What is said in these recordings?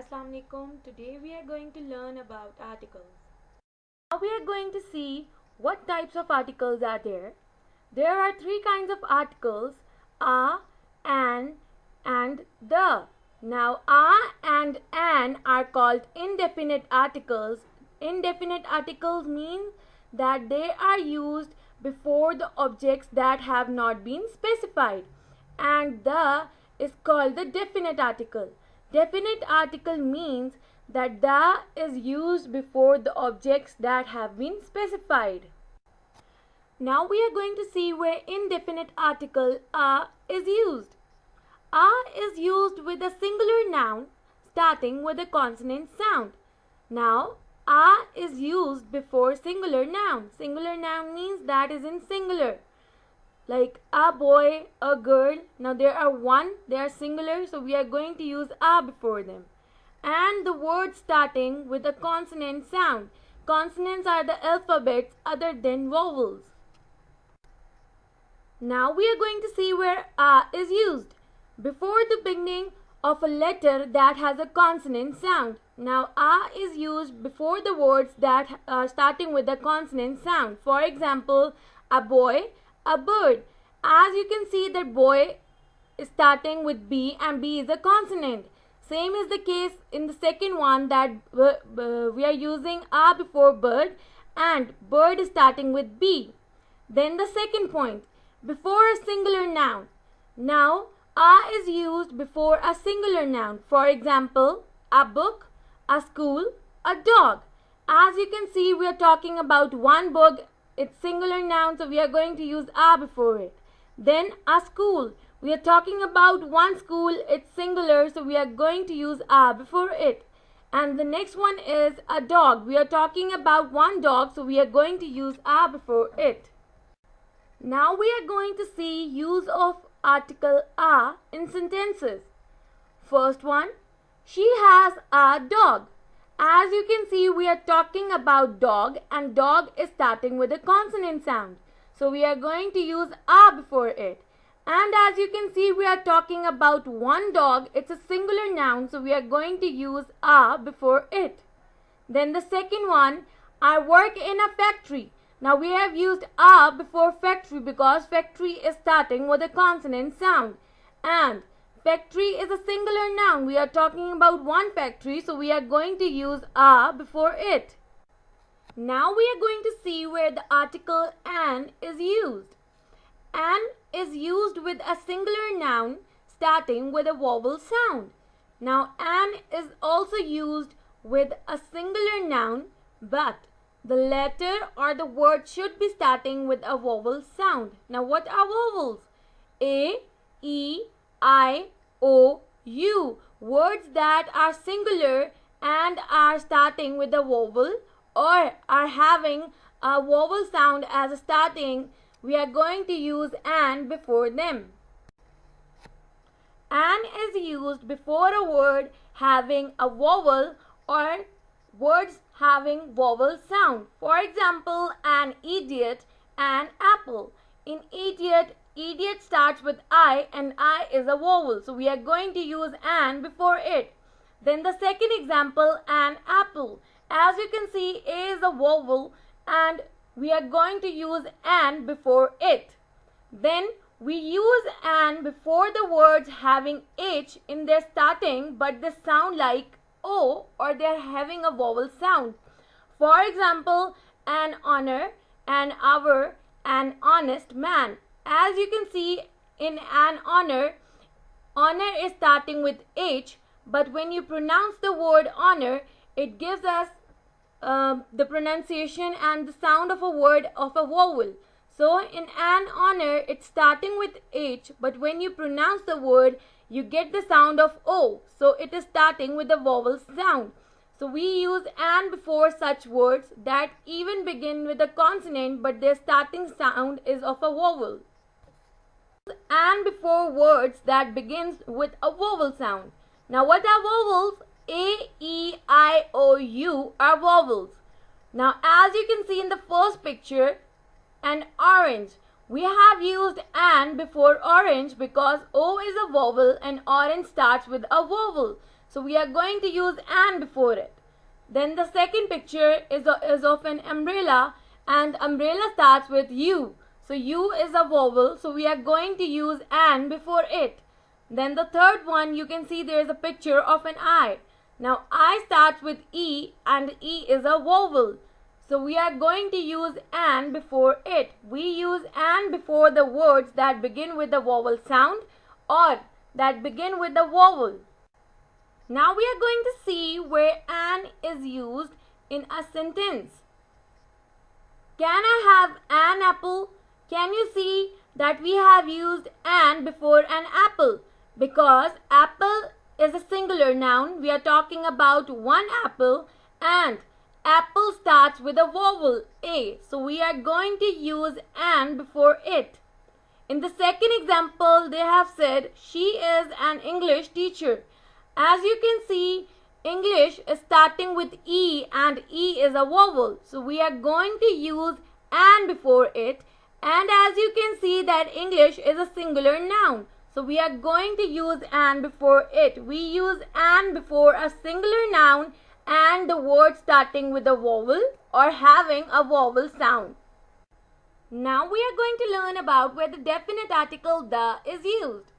Assalamu alaikum. Today we are going to learn about articles. Now we are going to see what types of articles are there. There are three kinds of articles: a, an, and the. Now a and an are called indefinite articles. Indefinite articles mean that they are used before the objects that have not been specified. And the is called the definite article. Definite article means that the is used before the objects that have been specified. Now we are going to see where indefinite article a is used. A is used with a singular noun starting with a consonant sound. Now a is used before singular noun. Singular noun means that is in singular. Like a boy, a girl. Now there are one, they are singular, so we are going to use a before them. And the word starting with a consonant sound. Consonants are the alphabets other than vowels. Now we are going to see where a is used. Before the beginning of a letter that has a consonant sound. Now a is used before the words that are starting with a consonant sound. For example, a boy, a bird. As you can see that boy is starting with B and B is a consonant. Same is the case in the second one, that we are using a before bird and bird is starting with B. Then the second point, before a singular noun. Now a is used before a singular noun. For example, a book, a school, a dog. As you can see, we are talking about one book. It's singular noun, so we are going to use a before it. Then a school. We are talking about one school. It's singular, so we are going to use a before it. And the next one is a dog. We are talking about one dog, so we are going to use a before it. Now we are going to see use of article a in sentences. First one, she has a dog. As you can see, we are talking about dog and dog is starting with a consonant sound. So we are going to use a before it. And as you can see, we are talking about one dog. It's a singular noun, so we are going to use a before it. Then the second one, I work in a factory. Now we have used a before factory because factory is starting with a consonant sound. And factory is a singular noun. We are talking about one factory, so we are going to use a before it. Now we are going to see where the article an is used. An is used with a singular noun starting with a vowel sound. Now an is also used with a singular noun, but the letter or the word should be starting with a vowel sound. Now what are vowels? A, E, I, O, U. Words that are singular and are starting with a vowel or are having a vowel sound as a starting, we are going to use an before them. An is used before a word having a vowel or words having vowel sound. For example, an idiot, an apple. In idiot, idiot starts with I and I is a vowel. So we are going to use an before it. Then the second example, an apple. As you can see, A is a vowel and we are going to use an before it. Then we use an before the words having H in their starting but they sound like O or they are having a vowel sound. For example, an honor, an hour, an honest man. As you can see, in an honor, honor is starting with H, but when you pronounce the word honor, it gives us the pronunciation and the sound of a word of a vowel. So in an honor, it's starting with H, but when you pronounce the word, you get the sound of O. So it is starting with a vowel sound. So we use an before such words that even begin with a consonant, but their starting sound is of a vowel. And before words that begins with a vowel sound. Now what are vowels? A, E, I, O, U are vowels. Now as you can see in the first picture, an orange. We have used an before orange because O is a vowel and orange starts with a vowel. So we are going to use an before it. Then the second picture is of an umbrella, and umbrella starts with U. So U is a vowel, so we are going to use an before it. Then the third one, you can see there is a picture of an I. Now I starts with E, and E is a vowel. So we are going to use an before it. We use an before the words that begin with the vowel sound or that begin with the vowel. Now we are going to see where an is used in a sentence. Can I have an apple? Can you see that we have used an before an apple? Because apple is a singular noun. We are talking about one apple, and apple starts with a vowel A. So we are going to use an before it. In the second example, they have said she is an English teacher. As you can see, English is starting with E, and E is a vowel. So we are going to use an before it. And as you can see that English is a singular noun. So we are going to use an before it. We use an before a singular noun and the word starting with a vowel or having a vowel sound. Now we are going to learn about where the definite article the is used.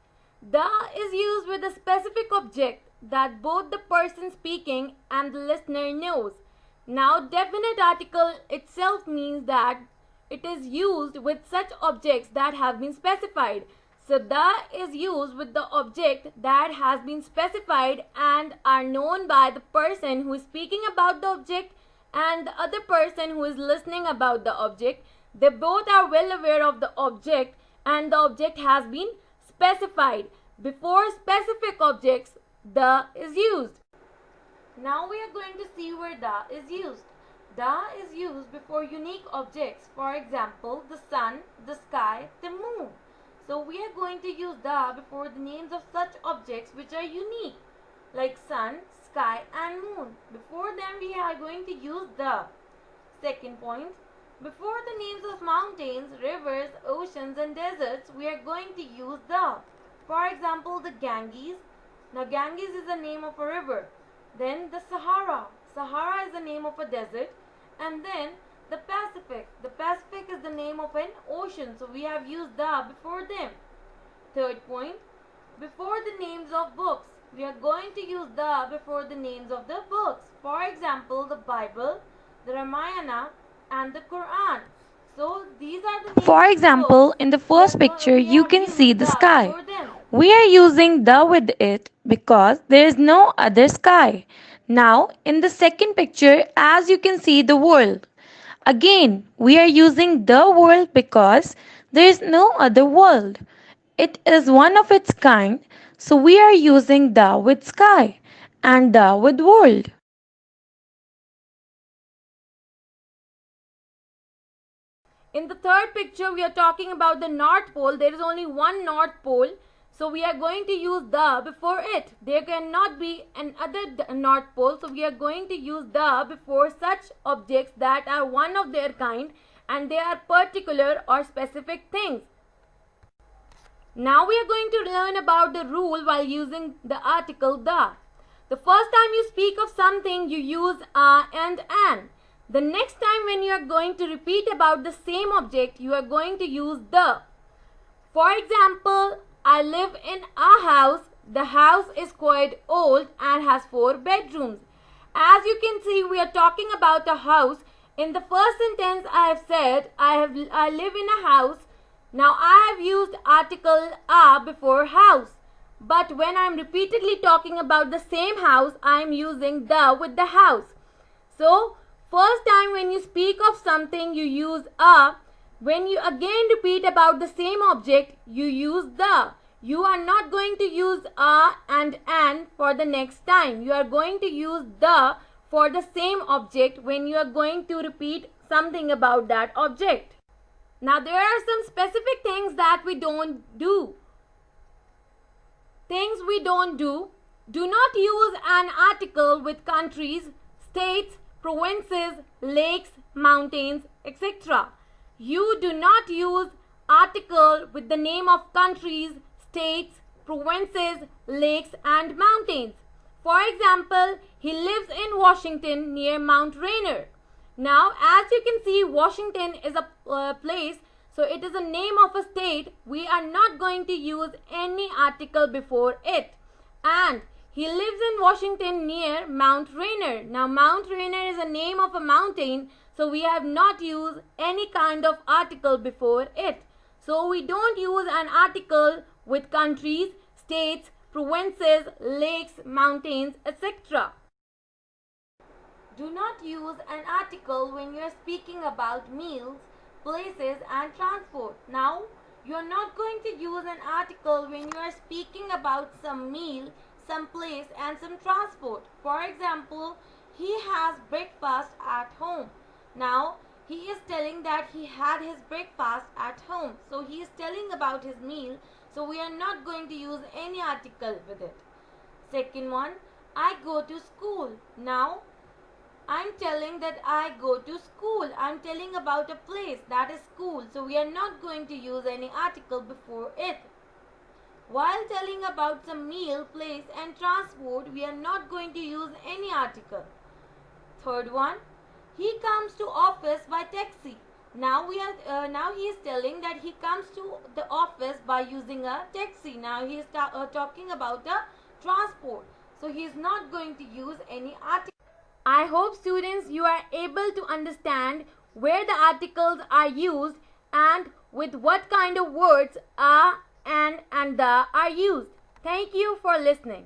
The is used with a specific object that both the person speaking and the listener knows. Now definite article itself means that it is used with such objects that have been specified. So the is used with the object that has been specified and are known by the person who is speaking about the object and the other person who is listening about the object. They both are well aware of the object and the object has been specified. Before specific objects, the is used. Now we are going to see where the is used. The is used before unique objects. For example, the sun, the sky, the moon. So we are going to use the before the names of such objects which are unique, like sun, sky and moon. Before them we are going to use the. Second point, before the names of mountains, rivers, oceans and deserts, we are going to use the. For example, the Ganges. Now Ganges is the name of a river. Then the Sahara. Sahara is the name of a desert. And then the Pacific. The Pacific is the name of an ocean. So we have used the before them. Third point, before the names of books, we are going to use the before the names of the books. For example, the Bible, the Ramayana and the Quran. So these are the names. For example, in the first picture, you can see the sky. We are using the with it because there is no other sky. Now, in the second picture, as you can see the world. Again, we are using the world because there is no other world. It is one of its kind, so we are using the with sky and the with world. In the third picture, we are talking about the North Pole. There is only one North Pole. So we are going to use the before it. There cannot be another North Pole. So we are going to use the before such objects that are one of their kind and they are particular or specific things. Now we are going to learn about the rule while using the article the. The first time you speak of something, you use a and an. The next time when you are going to repeat about the same object, you are going to use the. For example, I live in a house. The house is quite old and has 4 bedrooms. As you can see, we are talking about a house. In the first sentence, I have said I live in a house. Now I have used article a before house. But when I am repeatedly talking about the same house, I am using the with the house. So, first time when you speak of something, you use a. When you again repeat about the same object, you use the. You are not going to use a and an for the next time. You are going to use the for the same object when you are going to repeat something about that object. Now there are some specific things that we don't do. Things we don't do. Do not use an article with countries, states, provinces, lakes, mountains, etc. You do not use article with the name of countries, states, provinces, lakes and mountains. For example, he lives in Washington near Mount Rainier. Now, as you can see, Washington is a place, so it is a name of a state. We are not going to use any article before it. And he lives in Washington near Mount Rainier. Now, Mount Rainier is a name of a mountain, so we have not used any kind of article before it. So we don't use an article with countries, states, provinces, lakes, mountains, etc. Do not use an article when you are speaking about meals, places and transport. Now, you are not going to use an article when you are speaking about some meal, some place and some transport. For example, he has breakfast at home. Now, he is telling that he had his breakfast at home. So, he is telling about his meal. So, we are not going to use any article with it. Second one, I go to school. Now, I'm telling that I go to school. I'm telling about a place, that is school. So, we are not going to use any article before it. While telling about some meal, place and transport, we are not going to use any article. Third one, he comes to office by taxi. Now he is telling that he comes to the office by using a taxi. Now he is talking about the transport. So he is not going to use any article. I hope students you are able to understand where the articles are used and with what kind of words are and the are used. Thank you for listening.